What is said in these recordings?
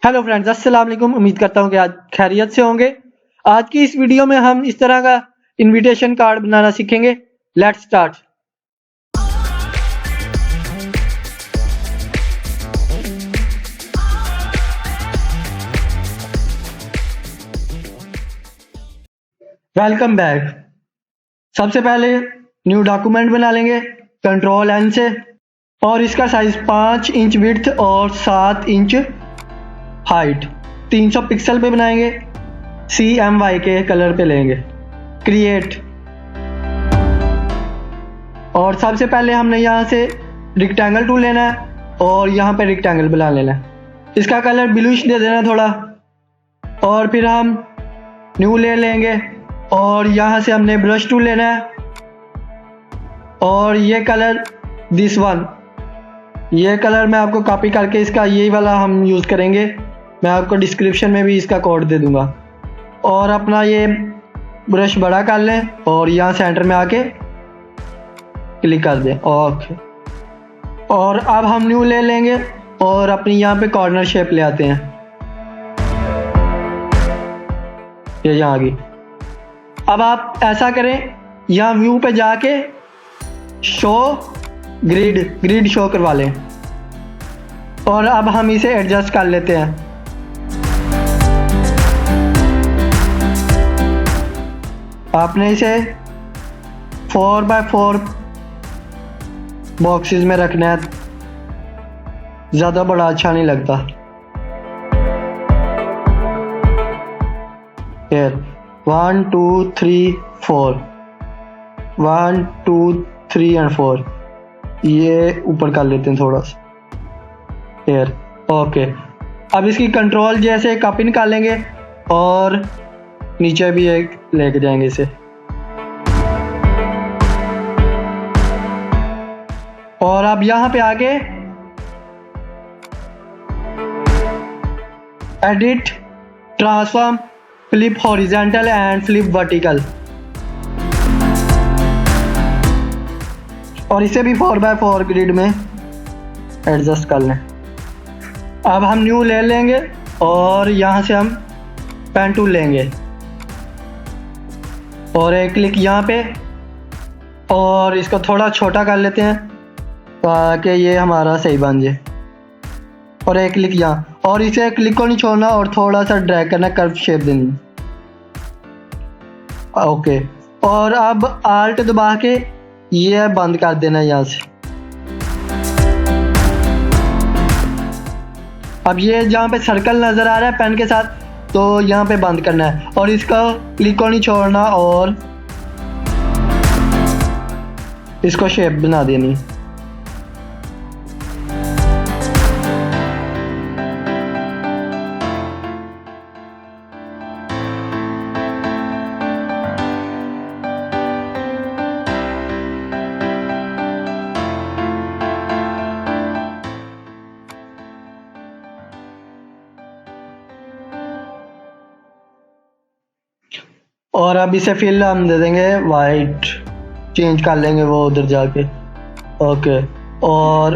Hello friends, अस्सलाम वालेकुम। उम्मीद करता हूँ कि आज खैरियत से होंगे। आज की इस वीडियो में हम इस तरह का इनविटेशन कार्ड बनाना सीखेंगे। Let's start. Welcome back. सबसे पहले न्यू डॉक्यूमेंट बना लेंगे कंट्रोल एन से, और इसका साइज 5 इंच विड्थ और 7 इंच हाइट 300 पिक्सल पे बनाएंगे। CMY के कलर पे लेंगे क्रिएट। और सबसे पहले हमने यहाँ से रेक्टेंगल टूल लेना है और यहाँ पे रेक्टेंगल बना लेना है। इसका कलर ब्लूइश दे देना थोड़ा, और फिर हम न्यू ले लेंगे और यहाँ से हमने ब्रश टूल लेना है और ये कलर दिस वन, ये कलर मैं आपको कॉपी करके इसका यही वाला हम यूज़ करेंगे। मैं आपको डिस्क्रिप्शन में भी इसका कोड दे दूंगा। और अपना ये ब्रश बड़ा कर लें और यहाँ सेंटर में आके क्लिक कर दें। ओके, और अब हम न्यू ले लेंगे और अपनी यहाँ पे कॉर्नर शेप ले आते हैं। ये यहाँ आ गई। अब आप ऐसा करें, यहाँ व्यू पे जाके शो ग्रिड शो करवा लें और अब हम इसे एडजस्ट कर लेते हैं। आपने इसे 4x4 बॉक्सेस में रखना है, ज़्यादा बड़ा अच्छा नहीं लगता। फिर 1 2 3 4 1 2 3 और 4 ये ऊपर कर लेते हैं थोड़ा सा। फिर ओके, अब इसकी कंट्रोल जैसे कॉपी निकालेंगे और नीचे भी एक लेके जाएंगे इसे। और अब यहाँ पे आगे edit, transform, flip horizontal and flip vertical, और इसे भी 4x4 ग्रिड में एडजस्ट कर लें। अब हम न्यू ले लेंगे और यहाँ से हम पेन टूल लेंगे और एक क्लिक यहाँ पे, और इसको थोड़ा छोटा कर लेते हैं ताकि ये हमारा सही बन जाए। और एक क्लिक यहाँ, और इसे क्लिक को नहीं छोड़ना और थोड़ा सा ड्रैग करना, कर्व शेप देनी। ओके, और अब आल्ट दबा के ये बंद कर देना यहाँ से। अब ये जहाँ पे सर्कल नज़र आ रहा है पेन के साथ, तो यहाँ पे बंद करना है और इसका क्लिक को नहीं छोड़ना और इसको शेप बना देनी। और अब इसे फिल हम दे देंगे वाइट, चेंज कर लेंगे वो उधर जाके। ओके, और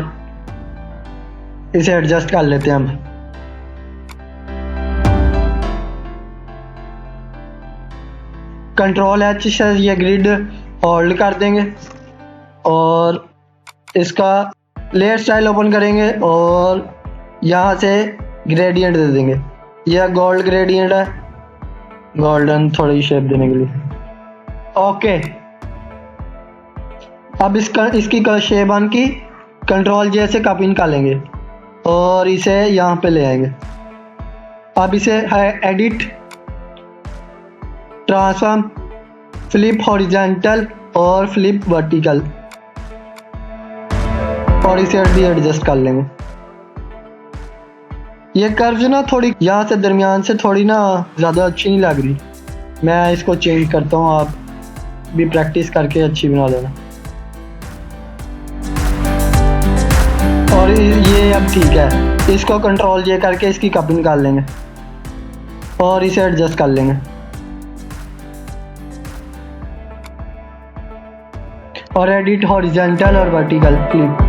इसे एडजस्ट कर लेते हैं हम। कंट्रोल H से ये ग्रिड होल्ड कर देंगे और इसका लेयर स्टाइल ओपन करेंगे और यहाँ से ग्रेडियंट दे देंगे। यह गोल्ड ग्रेडियंट है, गोल्डन थोड़ी शेप देने के लिए। ओके, अब इसकी शेप आन की कंट्रोल J से कॉपी निकालेंगे और इसे यहाँ पे ले आएंगे। अब इसे है एडिट, ट्रांसफॉर्म, फ्लिप हॉरिजॉन्टल और फ्लिप वर्टिकल, और इसे भी एडजस्ट कर लेंगे। ये कर्व ना थोड़ी यहाँ से दरमियान से थोड़ी ना ज़्यादा अच्छी नहीं लग रही। मैं इसको चेंज करता हूँ, आप भी प्रैक्टिस करके अच्छी बना लेना। और ये अब ठीक है, इसको कंट्रोल J करके इसकी कॉपी निकाल लेंगे और इसे एडजस्ट कर लेंगे। और एडिट हॉरिजॉन्टल और वर्टिकल फ्लिप।